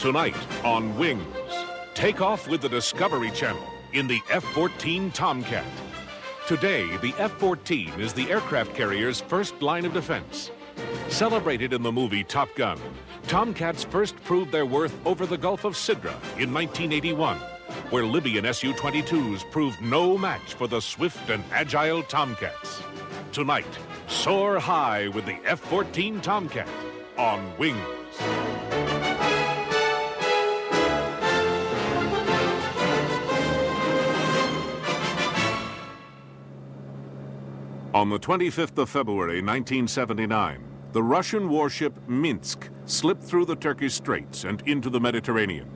Tonight on Wings, take off with the Discovery Channel in the F-14 Tomcat. Today, the F-14 is the aircraft carrier's first line of defense. Celebrated in the movie Top Gun, Tomcats first proved their worth over the Gulf of Sidra in 1981, where Libyan Su-22s proved no match for the swift and agile Tomcats. Tonight, soar high with the F-14 Tomcat on Wings. On the 25th of February, 1979, the Russian warship Minsk slipped through the Turkish Straits and into the Mediterranean.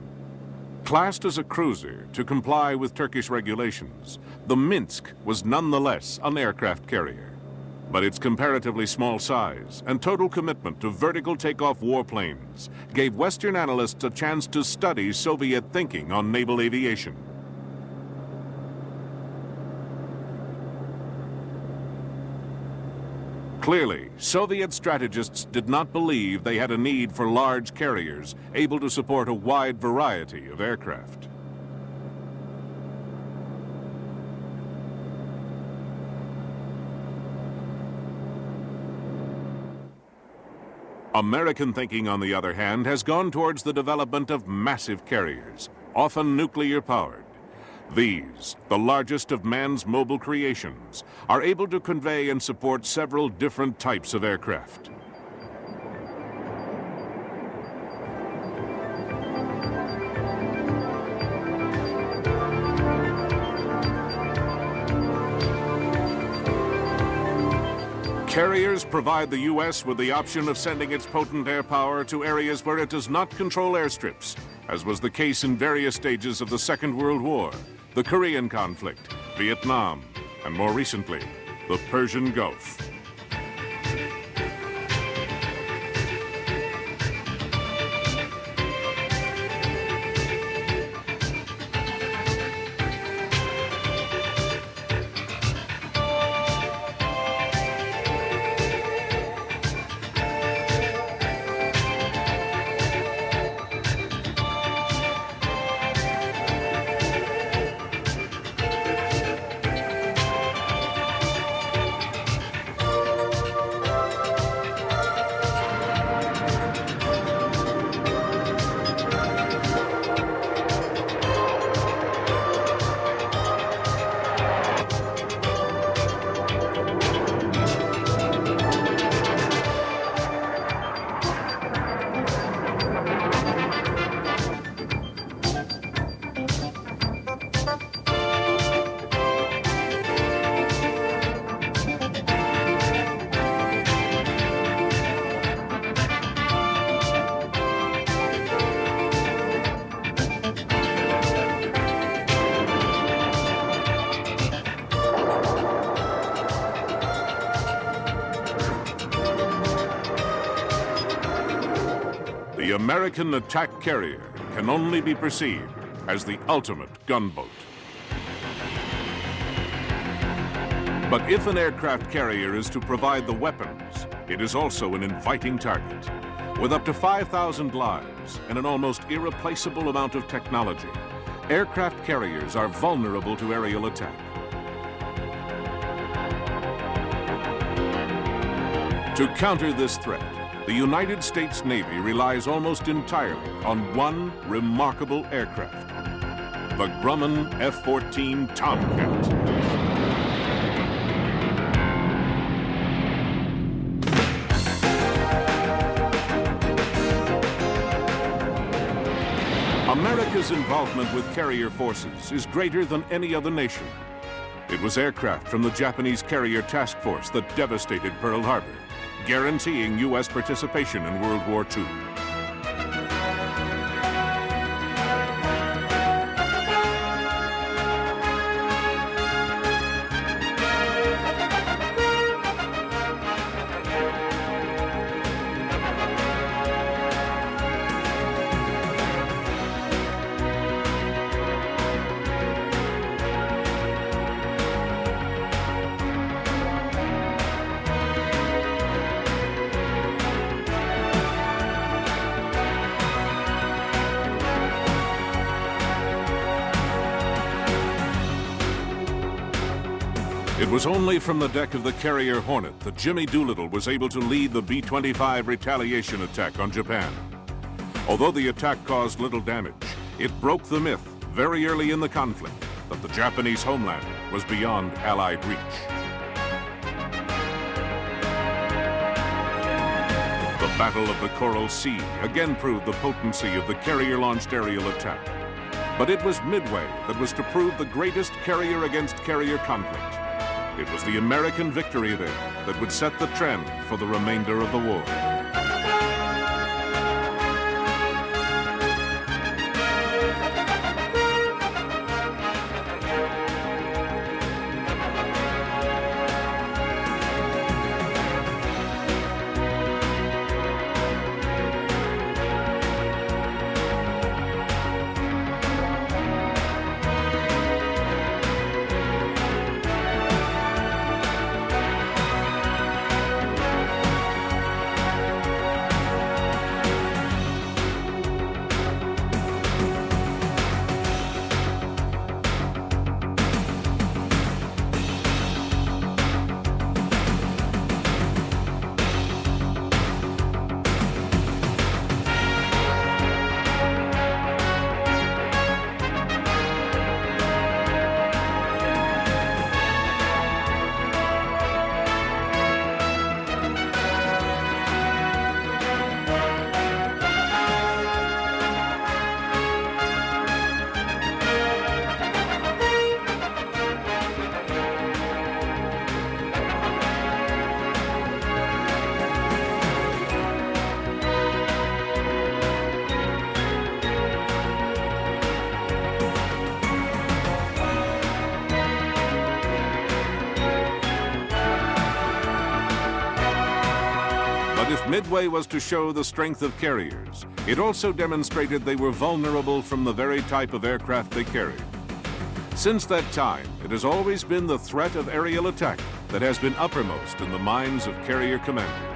Classed as a cruiser to comply with Turkish regulations, the Minsk was nonetheless an aircraft carrier. But its comparatively small size and total commitment to vertical takeoff warplanes gave Western analysts a chance to study Soviet thinking on naval aviation. Clearly, Soviet strategists did not believe they had a need for large carriers able to support a wide variety of aircraft. American thinking, on the other hand, has gone towards the development of massive carriers, often nuclear-powered. These, the largest of man's mobile creations, are able to convey and support several different types of aircraft. Carriers provide the U.S. with the option of sending its potent air power to areas where it does not control airstrips, as was the case in various stages of the Second World War, the Korean conflict, Vietnam, and more recently, the Persian Gulf. The American attack carrier can only be perceived as the ultimate gunboat. But if an aircraft carrier is to provide the weapons, it is also an inviting target. With up to 5,000 lives and an almost irreplaceable amount of technology, aircraft carriers are vulnerable to aerial attack. To counter this threat, the United States Navy relies almost entirely on one remarkable aircraft, the Grumman F-14 Tomcat. America's involvement with carrier forces is greater than any other nation. It was aircraft from the Japanese Carrier Task Force that devastated Pearl Harbor, guaranteeing U.S. participation in World War II. It was only from the deck of the carrier Hornet that Jimmy Doolittle was able to lead the B-25 retaliation attack on Japan. Although the attack caused little damage, it broke the myth very early in the conflict that the Japanese homeland was beyond Allied reach. The Battle of the Coral Sea again proved the potency of the carrier-launched aerial attack. But it was Midway that was to prove the greatest carrier-against-carrier conflict. It was the American victory there that would set the trend for the remainder of the war. Midway was to show the strength of carriers. It also demonstrated they were vulnerable from the very type of aircraft they carried. Since that time, it has always been the threat of aerial attack that has been uppermost in the minds of carrier commanders.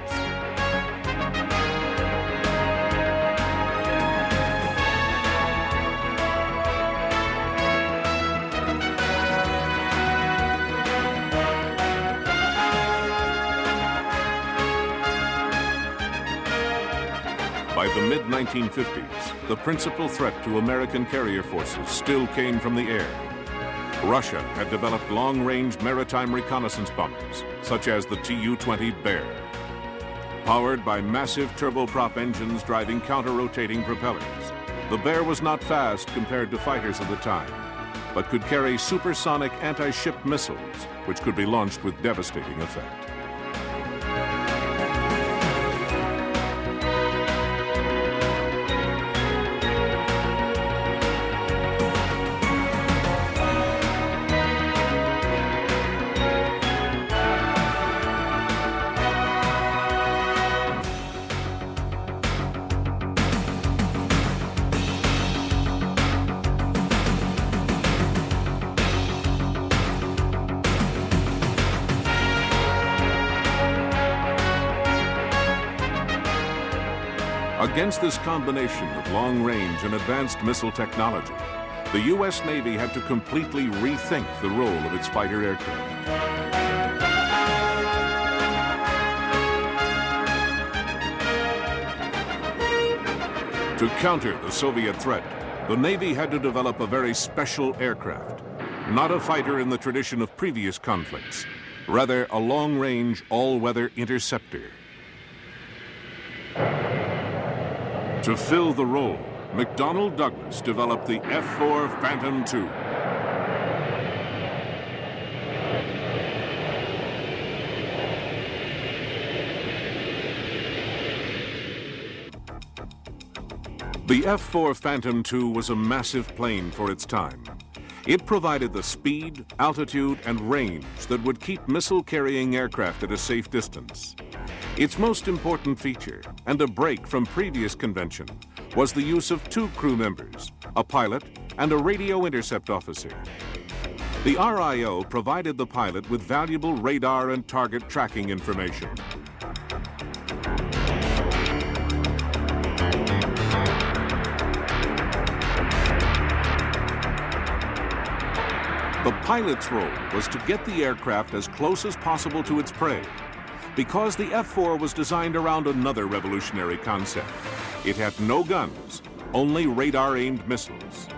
By the mid-1950s, the principal threat to American carrier forces still came from the air. Russia had developed long-range maritime reconnaissance bombers, such as the Tu-20 Bear. Powered by massive turboprop engines driving counter-rotating propellers, the Bear was not fast compared to fighters of the time, but could carry supersonic anti-ship missiles, which could be launched with devastating effect. Against this combination of long-range and advanced missile technology, the U.S. Navy had to completely rethink the role of its fighter aircraft. To counter the Soviet threat, the Navy had to develop a very special aircraft, not a fighter in the tradition of previous conflicts, rather a long-range, all-weather interceptor. To fill the role, McDonnell Douglas developed the F-4 Phantom II. The F-4 Phantom II was a massive plane for its time. It provided the speed, altitude, and range that would keep missile-carrying aircraft at a safe distance. Its most important feature, and a break from previous convention, was the use of two crew members, a pilot and a radio intercept officer. The RIO provided the pilot with valuable radar and target tracking information. The pilot's role was to get the aircraft as close as possible to its prey, because the F-4 was designed around another revolutionary concept. It had no guns, only radar-aimed missiles.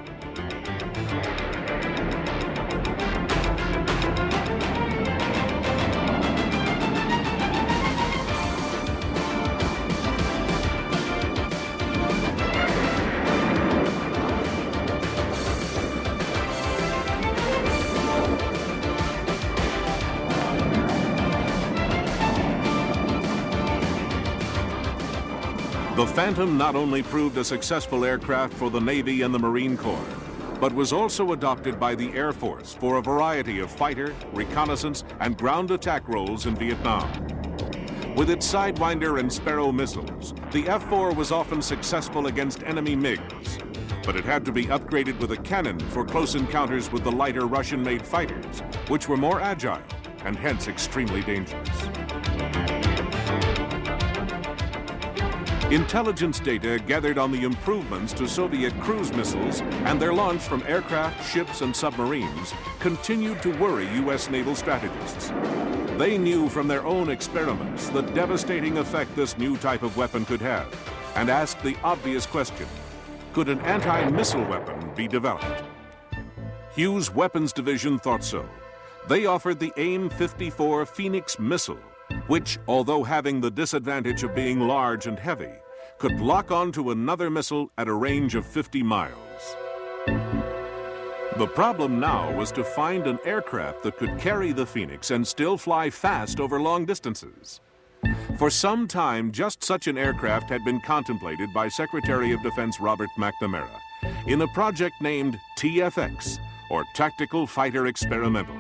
The Phantom not only proved a successful aircraft for the Navy and the Marine Corps, but was also adopted by the Air Force for a variety of fighter, reconnaissance, and ground attack roles in Vietnam. With its Sidewinder and Sparrow missiles, the F-4 was often successful against enemy MiGs, but it had to be upgraded with a cannon for close encounters with the lighter Russian-made fighters, which were more agile and hence extremely dangerous. Intelligence data gathered on the improvements to Soviet cruise missiles and their launch from aircraft, ships, and submarines continued to worry U.S. naval strategists. They knew from their own experiments the devastating effect this new type of weapon could have, and asked the obvious question: could an anti-missile weapon be developed? Hughes' Weapons Division thought so. They offered the AIM-54 Phoenix missile, which, although having the disadvantage of being large and heavy, could lock onto another missile at a range of 50 miles. The problem now was to find an aircraft that could carry the Phoenix and still fly fast over long distances. For some time, just such an aircraft had been contemplated by Secretary of Defense Robert McNamara in a project named TFX, or Tactical Fighter Experimental.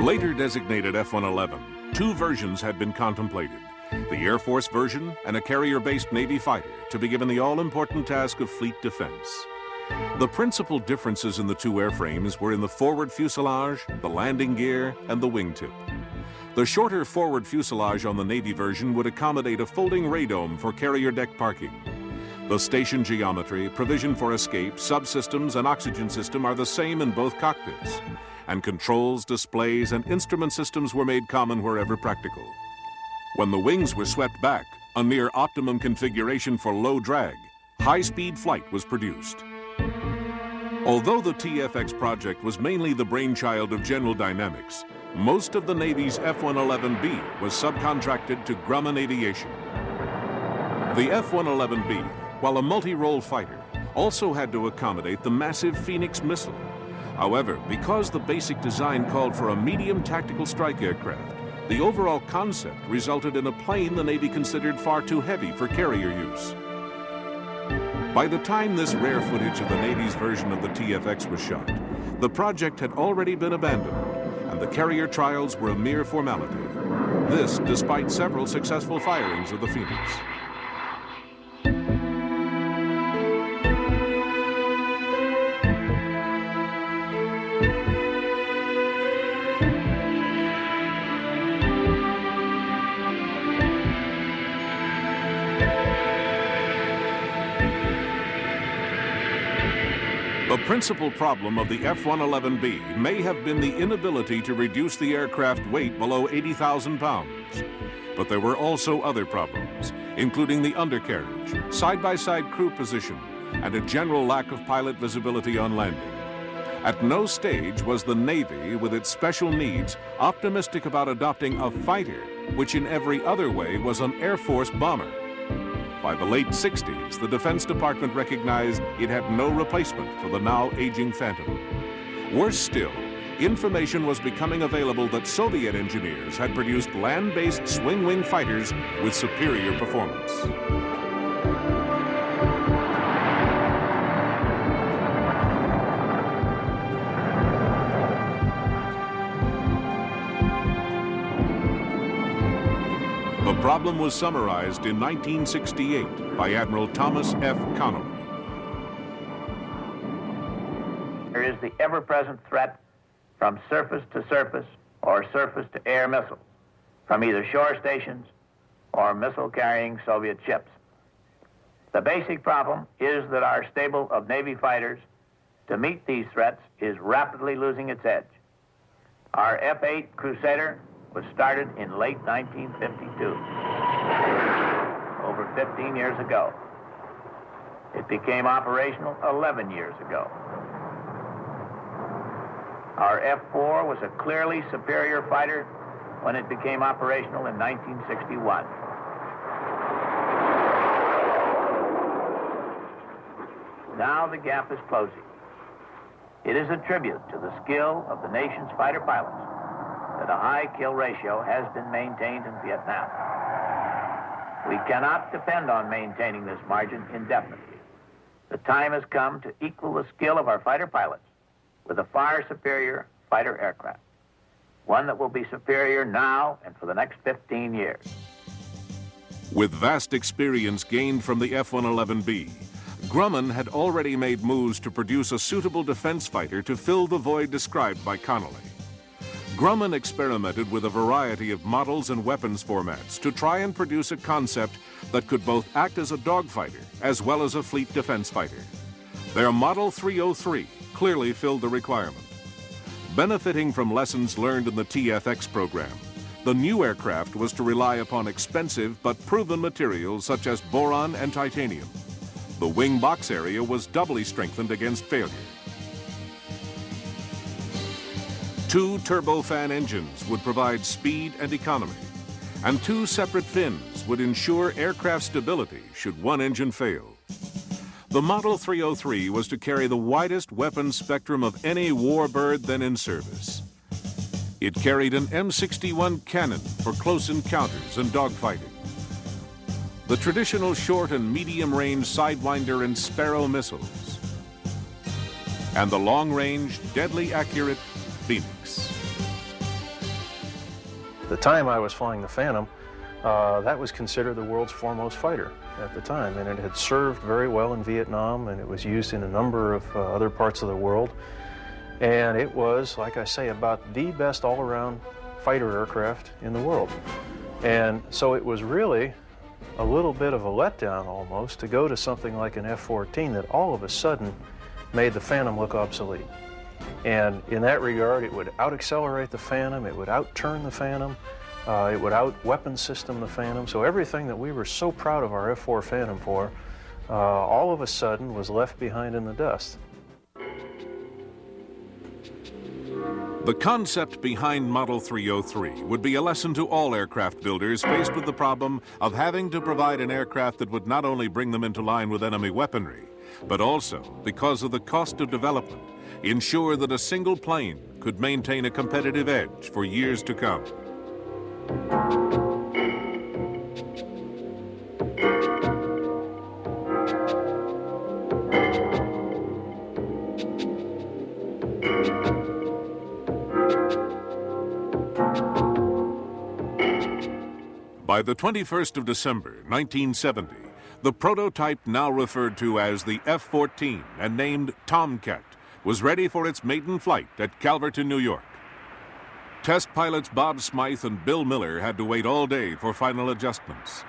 Later designated F-111, two versions had been contemplated: the Air Force version and a carrier-based Navy fighter to be given the all-important task of fleet defense. The principal differences in the two airframes were in the forward fuselage, the landing gear, and the wingtip. The shorter forward fuselage on the Navy version would accommodate a folding radome for carrier deck parking. The station geometry, provision for escape, subsystems, and oxygen system are the same in both cockpits, and controls, displays, and instrument systems were made common wherever practical. When the wings were swept back, a near optimum configuration for low drag, high-speed flight was produced. Although the TFX project was mainly the brainchild of General Dynamics, most of the Navy's F-111B was subcontracted to Grumman Aviation. The F-111B, while a multi-role fighter, also had to accommodate the massive Phoenix missile. However, because the basic design called for a medium tactical strike aircraft, the overall concept resulted in a plane the Navy considered far too heavy for carrier use. By the time this rare footage of the Navy's version of the TFX was shot, the project had already been abandoned, and the carrier trials were a mere formality. This despite several successful firings of the Phoenix. The principal problem of the F-111B may have been the inability to reduce the aircraft weight below 80,000 pounds. But there were also other problems, including the undercarriage, side-by-side crew position, and a general lack of pilot visibility on landing. At no stage was the Navy, with its special needs, optimistic about adopting a fighter, which in every other way was an Air Force bomber. By the late 60s, the Defense Department recognized it had no replacement for the now aging Phantom. Worse still, information was becoming available that Soviet engineers had produced land-based swing-wing fighters with superior performance. The problem was summarized in 1968 by Admiral Thomas F. Conolly. There is the ever-present threat from surface to surface or surface to air missiles, from either shore stations or missile-carrying Soviet ships. The basic problem is that our stable of Navy fighters to meet these threats is rapidly losing its edge. Our F-8 Crusader was started in late 1952, over 15 years ago. It became operational 11 years ago. Our F-4 was a clearly superior fighter when it became operational in 1961. Now the gap is closing. It is a tribute to the skill of the nation's fighter pilots that a high kill ratio has been maintained in Vietnam. We cannot depend on maintaining this margin indefinitely. The time has come to equal the skill of our fighter pilots with a far superior fighter aircraft, one that will be superior now and for the next 15 years. With vast experience gained from the F-111B, Grumman had already made moves to produce a suitable defense fighter to fill the void described by Connolly. Grumman experimented with a variety of models and weapons formats to try and produce a concept that could both act as a dogfighter as well as a fleet defense fighter. Their Model 303 clearly filled the requirement. Benefiting from lessons learned in the TFX program, the new aircraft was to rely upon expensive but proven materials such as boron and titanium. The wing box area was doubly strengthened against failure. 2 turbofan engines would provide speed and economy, and 2 separate fins would ensure aircraft stability should one engine fail. The Model 303 was to carry the widest weapons spectrum of any warbird then in service. It carried an M61 cannon for close encounters and dogfighting, the traditional short and medium-range Sidewinder and Sparrow missiles, and the long-range, deadly accurate Phoenix. At the time I was flying the Phantom, that was considered the world's foremost fighter at the time, and it had served very well in Vietnam, and it was used in a number of other parts of the world. And it was, like I say, about the best all-around fighter aircraft in the world. And so it was really a little bit of a letdown almost to go to something like an F-14 that all of a sudden made the Phantom look obsolete. And in that regard, it would out-accelerate the Phantom, it would out-turn the Phantom, it would out-weapon system the Phantom. So everything that we were so proud of our F-4 Phantom for, all of a sudden was left behind in the dust. The concept behind Model 303 would be a lesson to all aircraft builders faced with the problem of having to provide an aircraft that would not only bring them into line with enemy weaponry, but also, because of the cost of development, ensure that a single plane could maintain a competitive edge for years to come. By the 21st of December, 1970, the prototype now referred to as the F-14 and named Tomcat was ready for its maiden flight at Calverton, New York. Test pilots Bob Smythe and Bill Miller had to wait all day for final adjustments.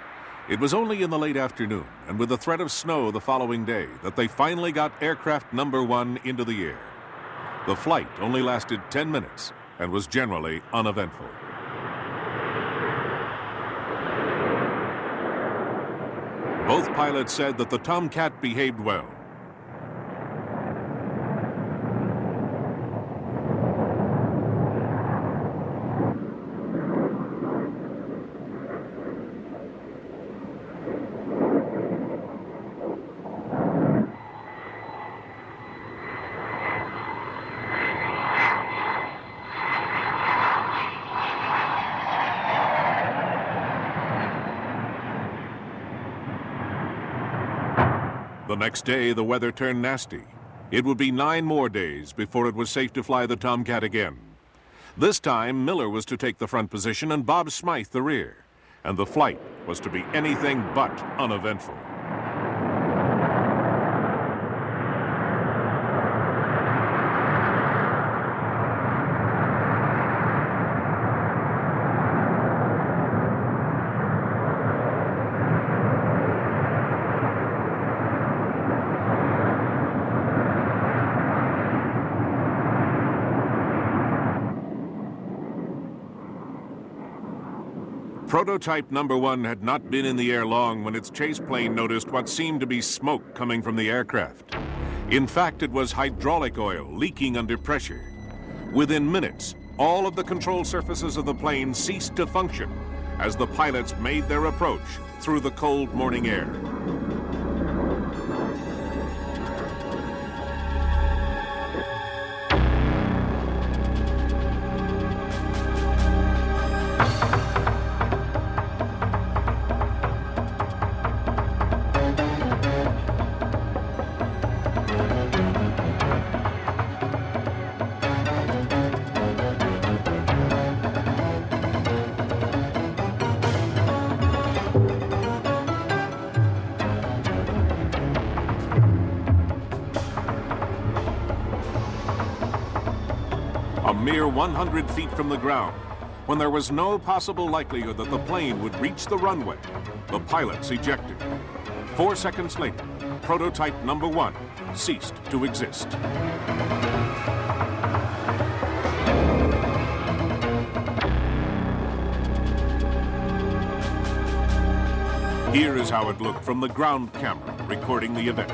It was only in the late afternoon, and with the threat of snow the following day, that they finally got aircraft number 1 into the air. The flight only lasted 10 minutes and was generally uneventful. Both pilots said that the Tomcat behaved well. The next day, the weather turned nasty. It would be 9 more days before it was safe to fly the Tomcat again. This time, Miller was to take the front position and Bob Smythe the rear, and the flight was to be anything but uneventful. Prototype number 1 had not been in the air long when its chase plane noticed what seemed to be smoke coming from the aircraft. In fact, it was hydraulic oil leaking under pressure. Within minutes, all of the control surfaces of the plane ceased to function as the pilots made their approach through the cold morning air. A mere 100 feet from the ground, when there was no possible likelihood that the plane would reach the runway, the pilots ejected. 4 seconds later, prototype number 1 ceased to exist. Here is how it looked from the ground camera recording the event.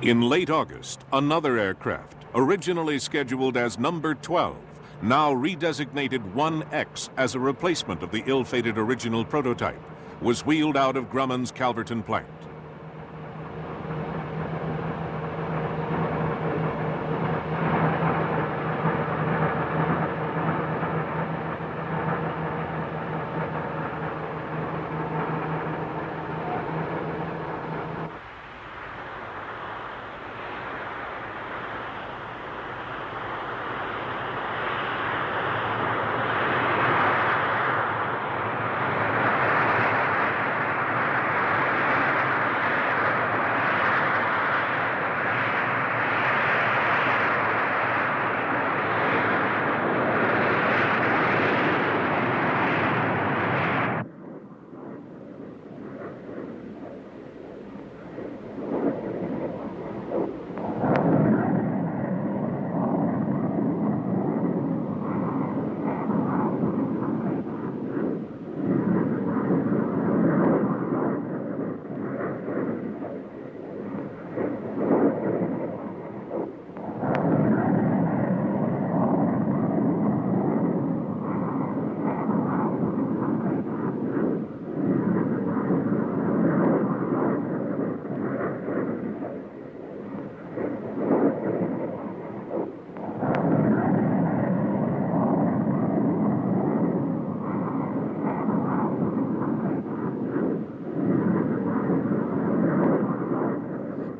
In late August, another aircraft, originally scheduled as number 12, now redesignated 1X as a replacement of the ill-fated original prototype, was wheeled out of Grumman's Calverton plant.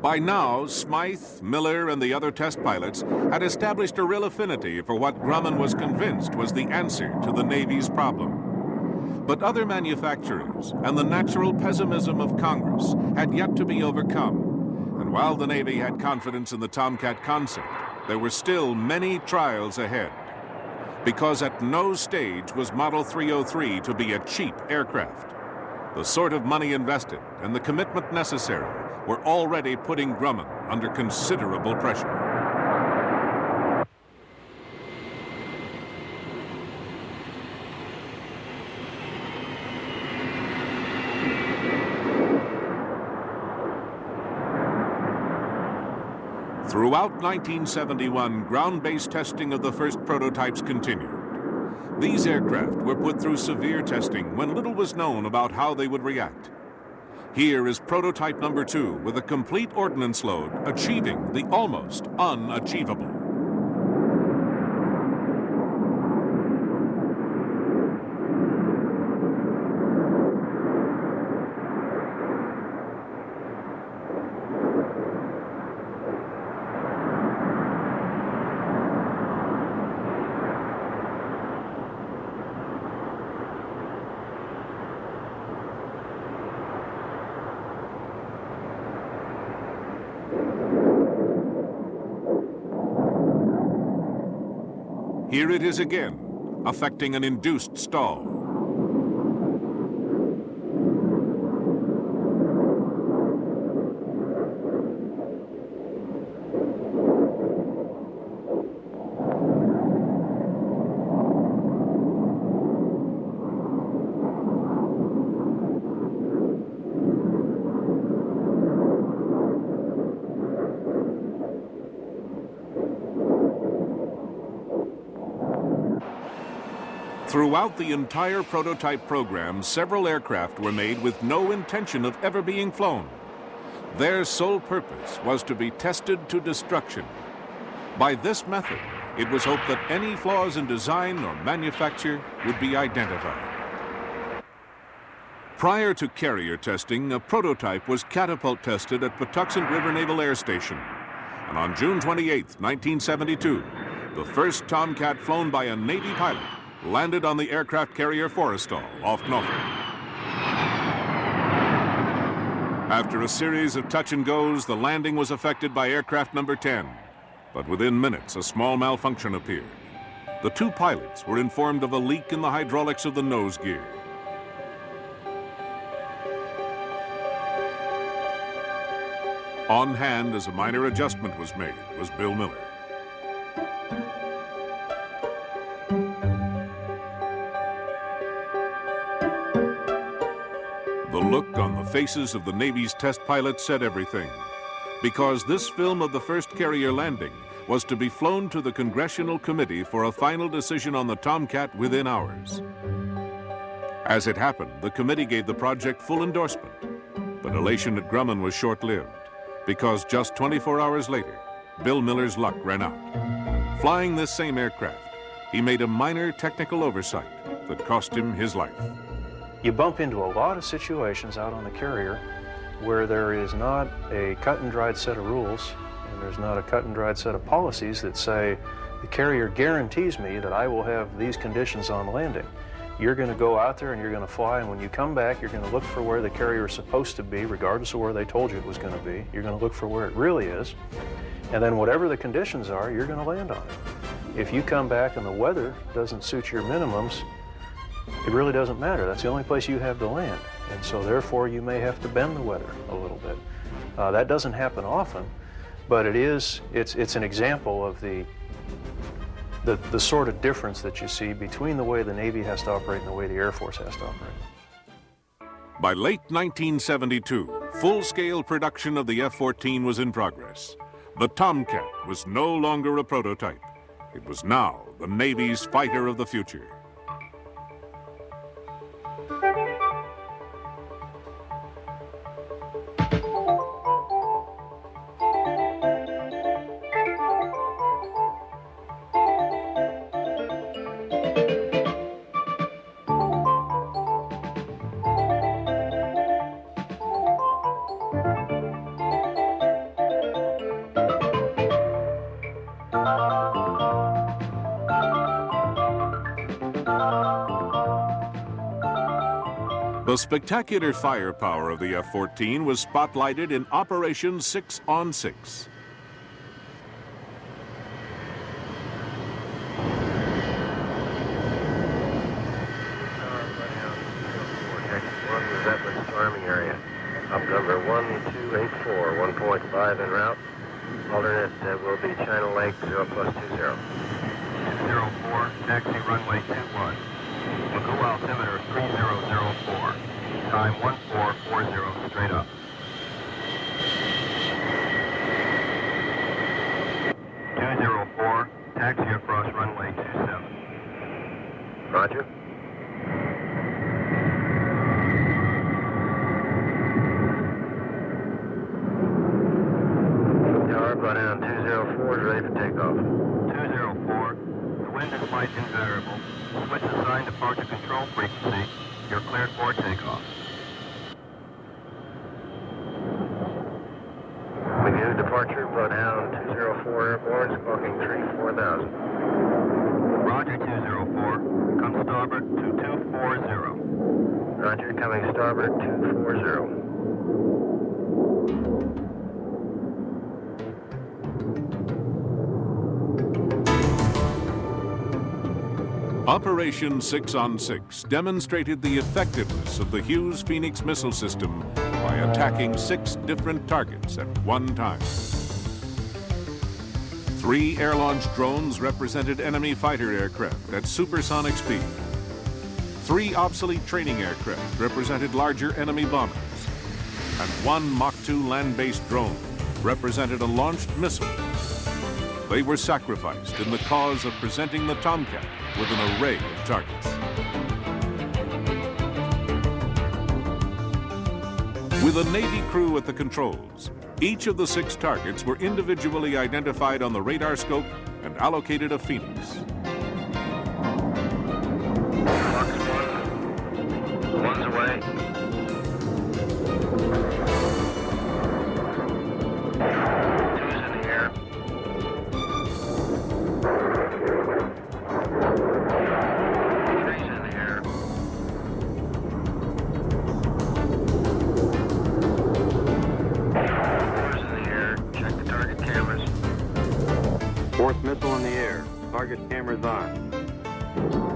By now, Smythe, Miller, and the other test pilots had established a real affinity for what Grumman was convinced was the answer to the Navy's problem. But other manufacturers and the natural pessimism of Congress had yet to be overcome. And while the Navy had confidence in the Tomcat concept, there were still many trials ahead. Because at no stage was Model 303 to be a cheap aircraft. The sort of money invested and the commitment necessary were already putting Grumman under considerable pressure. Throughout 1971, ground-based testing of the first prototypes continued. These aircraft were put through severe testing when little was known about how they would react. Here is prototype number 2 with a complete ordnance load, achieving the almost unachievable. Here it is again, affecting an induced stall. Throughout the entire prototype program, several aircraft were made with no intention of ever being flown. Their sole purpose was to be tested to destruction. By this method, it was hoped that any flaws in design or manufacture would be identified. Prior to carrier testing, a prototype was catapult tested at Patuxent River Naval Air Station. And on June 28, 1972, the first Tomcat flown by a Navy pilot landed on the aircraft carrier Forrestal off Norfolk. After a series of touch and goes, the landing was affected by aircraft number 10. But within minutes, a small malfunction appeared. The two pilots were informed of a leak in the hydraulics of the nose gear. On hand as a minor adjustment was made was Bill Miller. The look on the faces of the Navy's test pilots said everything, because this film of the first carrier landing was to be flown to the Congressional Committee for a final decision on the Tomcat within hours. As it happened, the committee gave the project full endorsement, but elation at Grumman was short-lived, because just 24 hours later, Bill Miller's luck ran out. Flying this same aircraft, he made a minor technical oversight that cost him his life. You bump into a lot of situations out on the carrier where there is not a cut and dried set of rules and there's not a cut and dried set of policies that say the carrier guarantees me that I will have these conditions on landing. You're going to go out there and you're going to fly, and when you come back, you're going to look for where the carrier is supposed to be, regardless of where they told you it was going to be. You're going to look for where it really is, and then whatever the conditions are, you're going to land on it. If you come back and the weather doesn't suit your minimums, it really doesn't matter. That's the only place you have to land. And so therefore you may have to bend the weather a little bit. That doesn't happen often, but it's an example of the sort of difference that you see between the way the Navy has to operate and the way the Air Force has to operate. By late 1972, full-scale production of the F-14 was in progress. The Tomcat was no longer a prototype. It was now the Navy's fighter of the future. The spectacular firepower of the F-14 was spotlighted in Operation 6 on 6. Storming area. Up number 1284, 1.5 en route. Alternate will be China Lake 0+20. 204, taxi runway 21. Local altimeter 3004. Time 1440, straight up. 204, taxi across runway 27. Roger. Tower, brought down 204 is ready for takeoff. 204, the wind is light and variable. Switch assigned departure control frequency. You're cleared for takeoff. Review departure, brought down 204 airborne, squawking 34,000. Roger 204, come starboard to 240. Roger, coming starboard 240. Operation 6 on 6 demonstrated the effectiveness of the Hughes Phoenix missile system by attacking 6 different targets at one time. 3 air-launched drones represented enemy fighter aircraft at supersonic speed. 3 obsolete training aircraft represented larger enemy bombers. And 1 Mach 2 land-based drone represented a launched missile. They were sacrificed in the cause of presenting the Tomcat with an array of targets. With a Navy crew at the controls, each of the 6 targets were individually identified on the radar scope and allocated a Phoenix. One's away. Two's in the air. Three's in the air. Four's in the air. Check the target cameras. 4th missile in the air. Target cameras on.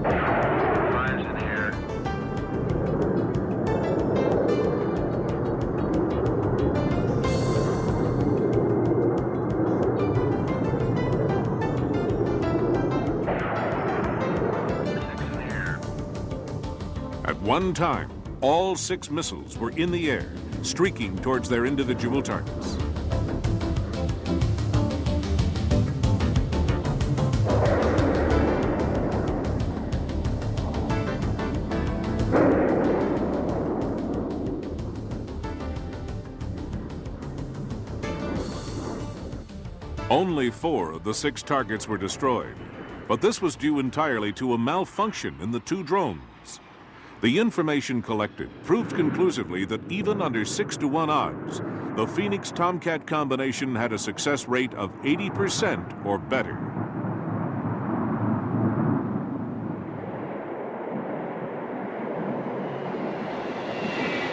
5's in the air. 6's in the air. At one time, all 6 missiles were in the air, streaking towards their individual targets. Only 4 of the 6 targets were destroyed, but this was due entirely to a malfunction in the 2 drones. The information collected proved conclusively that even under 6-to-1 odds, the Phoenix Tomcat combination had a success rate of 80% or better.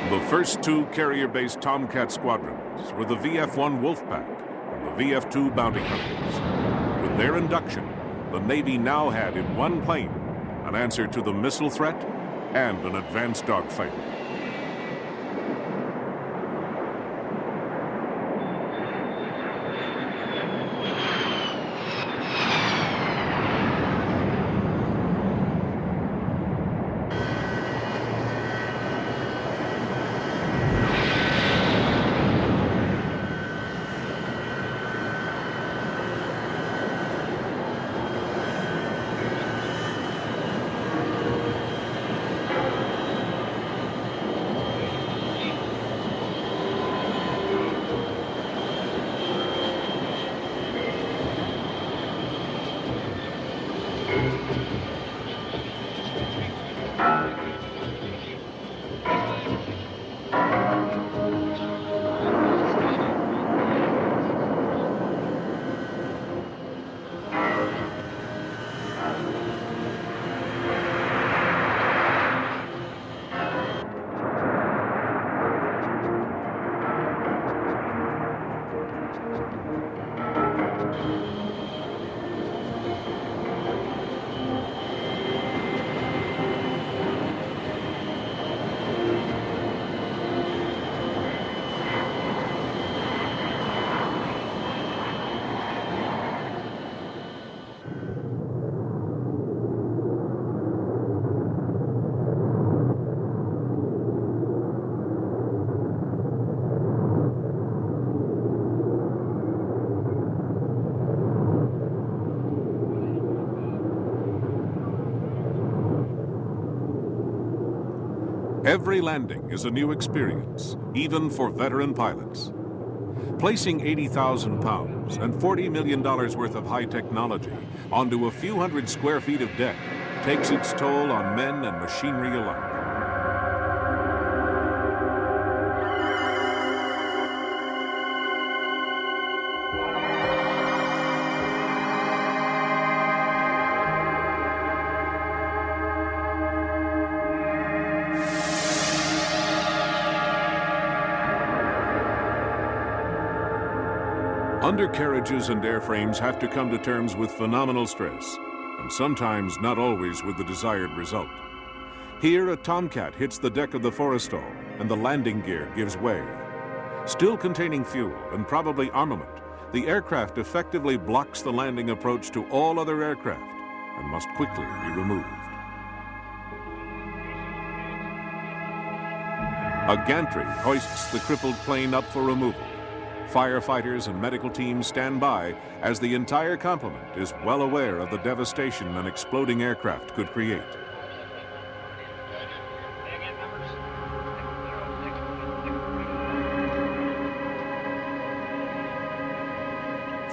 The first 2 carrier-based Tomcat squadrons were the VF-1 Wolfpack and the VF-2 Bounty Hunters. With their induction, the Navy now had in one plane an answer to the missile threat and an advanced dogfighter. Every landing is a new experience, even for veteran pilots. Placing 80,000 pounds and $40 million worth of high technology onto a few hundred square feet of deck takes its toll on men and machinery alike. Undercarriages and airframes have to come to terms with phenomenal stress, and sometimes not always with the desired result. Here, a Tomcat hits the deck of the Forrestal, and the landing gear gives way. Still containing fuel and probably armament, the aircraft effectively blocks the landing approach to all other aircraft and must quickly be removed. A gantry hoists the crippled plane up for removal. Firefighters and medical teams stand by as the entire complement is well aware of the devastation an exploding aircraft could create.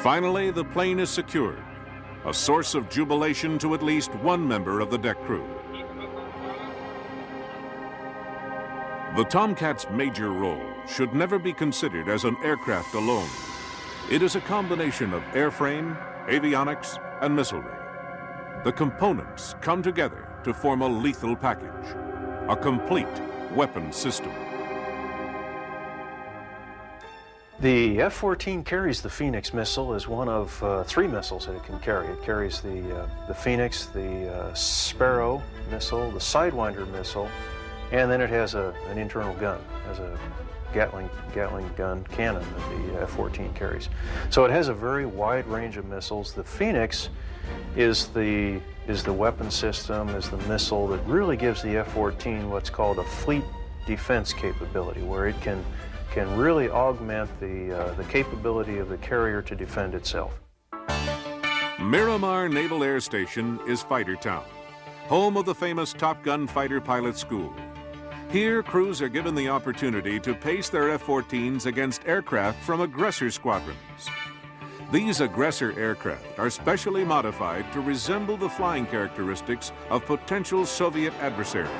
Finally, the plane is secured, a source of jubilation to at least one member of the deck crew. The Tomcat's major role should never be considered as an aircraft alone. It is a combination of airframe, avionics, and missilery. The components come together to form a lethal package, a complete weapon system. The F-14 carries the Phoenix missile as one of 3 missiles that it can carry. It carries the Phoenix, the Sparrow missile, the Sidewinder missile, and then it has an internal gun, has a Gatling gun cannon that the F-14 carries. So it has a very wide range of missiles. The Phoenix is the weapon system, is the missile that really gives the F-14 what's called a fleet defense capability, where it can really augment the capability of the carrier to defend itself. Miramar Naval Air Station is Fighter Town, home of the famous Top Gun fighter pilot school. Here, crews are given the opportunity to pace their F-14s against aircraft from aggressor squadrons. These aggressor aircraft are specially modified to resemble the flying characteristics of potential Soviet adversaries.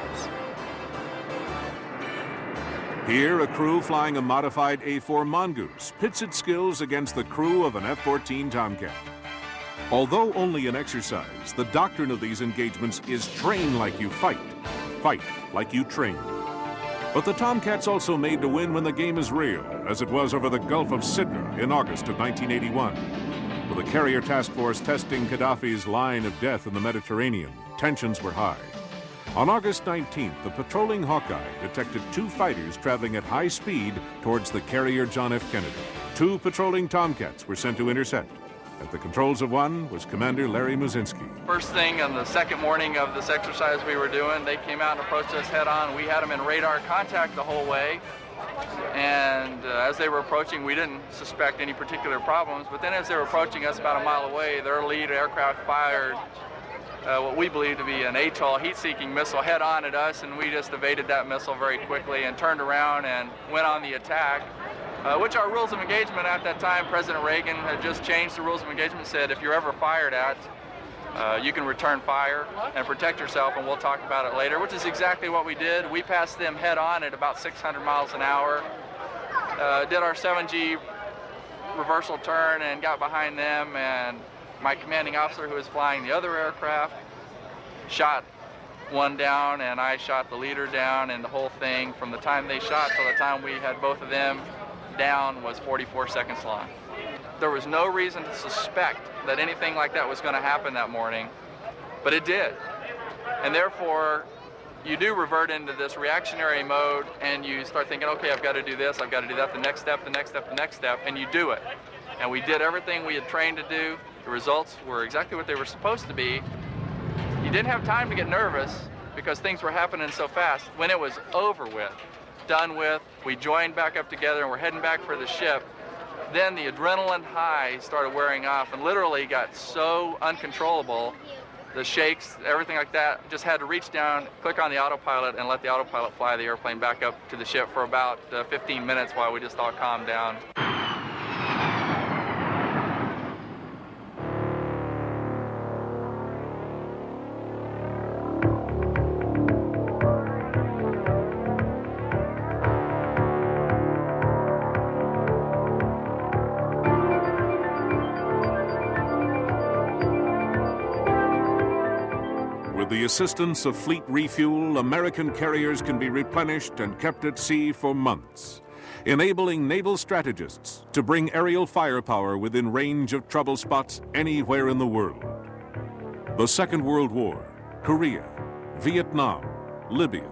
Here, a crew flying a modified A-4 Mongoose pits its skills against the crew of an F-14 Tomcat. Although only an exercise, the doctrine of these engagements is train like you fight, fight like you train. But the Tomcat's also made to win when the game is real, as it was over the Gulf of Sidra in August of 1981. With the carrier task force testing Qaddafi's line of death in the Mediterranean, tensions were high. On August 19th, the patrolling Hawkeye detected 2 fighters traveling at high speed towards the carrier John F. Kennedy. 2 patrolling Tomcats were sent to intercept. At the controls of one was Commander Larry Muzinski. First thing on the second morning of this exercise we were doing, they came out and approached us head on. We had them in radar contact the whole way. And as they were approaching, we didn't suspect any particular problems. But then as they were approaching us about a mile away, their lead aircraft fired what we believe to be an ATOL heat-seeking missile head on at us, and we just evaded that missile very quickly and turned around and went on the attack, which our rules of engagement at that time, President Reagan had just changed the rules of engagement, said if you're ever fired at, you can return fire and protect yourself, and we'll talk about it later, which is exactly what we did. We passed them head on at about 600 miles an hour, did our 7G reversal turn and got behind them, and my commanding officer, who was flying the other aircraft, shot one down, and I shot the leader down, and the whole thing, from the time they shot till the time we had both of them down, was 44 seconds long. There was no reason to suspect that anything like that was going to happen that morning, but it did. And therefore, you do revert into this reactionary mode, and you start thinking, okay, I've got to do this, I've got to do that, the next step, the next step, the next step, and you do it. And we did everything we had trained to do. The results were exactly what they were supposed to be. You didn't have time to get nervous because things were happening so fast. When it was over with, done with, we joined back up together and we're heading back for the ship, then the adrenaline high started wearing off and literally got so uncontrollable, the shakes, everything like that, just had to reach down, click on the autopilot, and let the autopilot fly the airplane back up to the ship for about 15 minutes while we just all calmed down. With the assistance of fleet refuel, American carriers can be replenished and kept at sea for months, enabling naval strategists to bring aerial firepower within range of trouble spots anywhere in the world. The Second World War, Korea, Vietnam, Libya,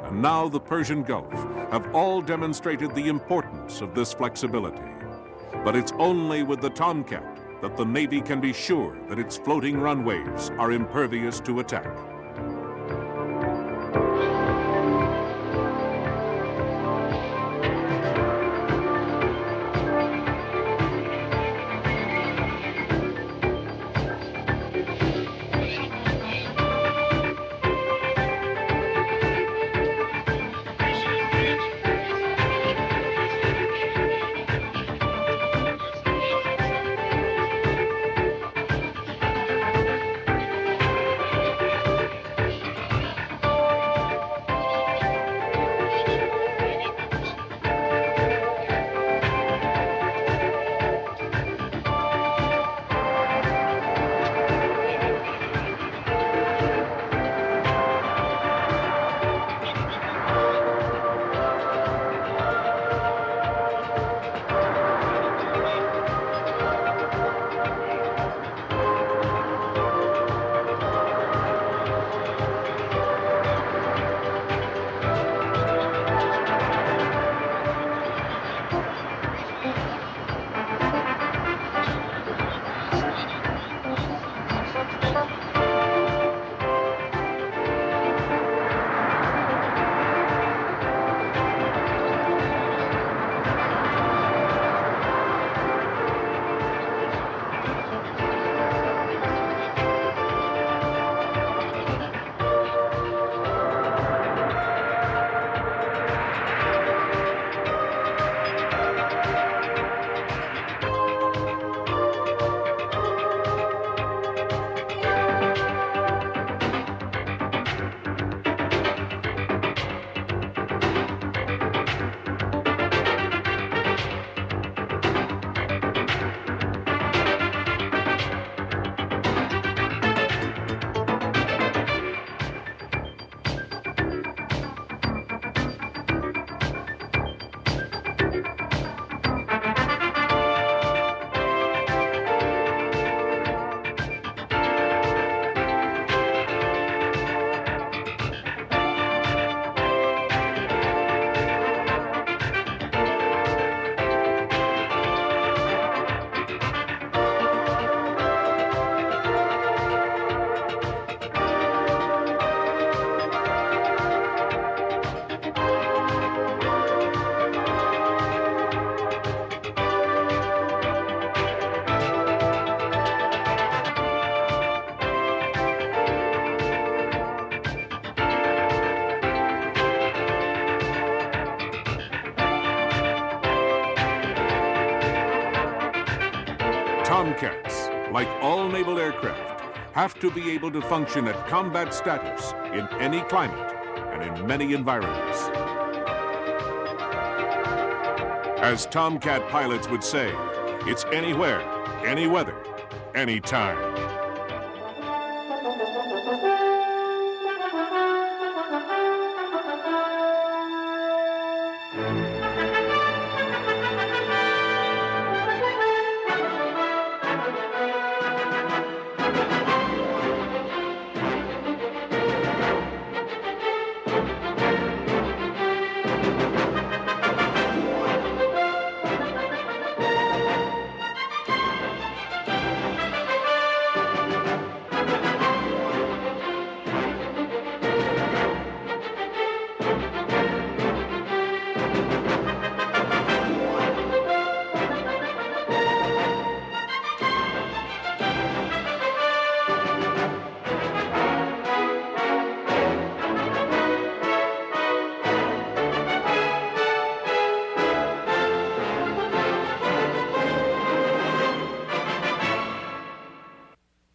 and now the Persian Gulf have all demonstrated the importance of this flexibility. But it's only with the Tomcat that the Navy can be sure that its floating runways are impervious to attack. Tomcats, like all naval aircraft, have to be able to function at combat status in any climate and in many environments. As Tomcat pilots would say, it's anywhere, any weather, anytime.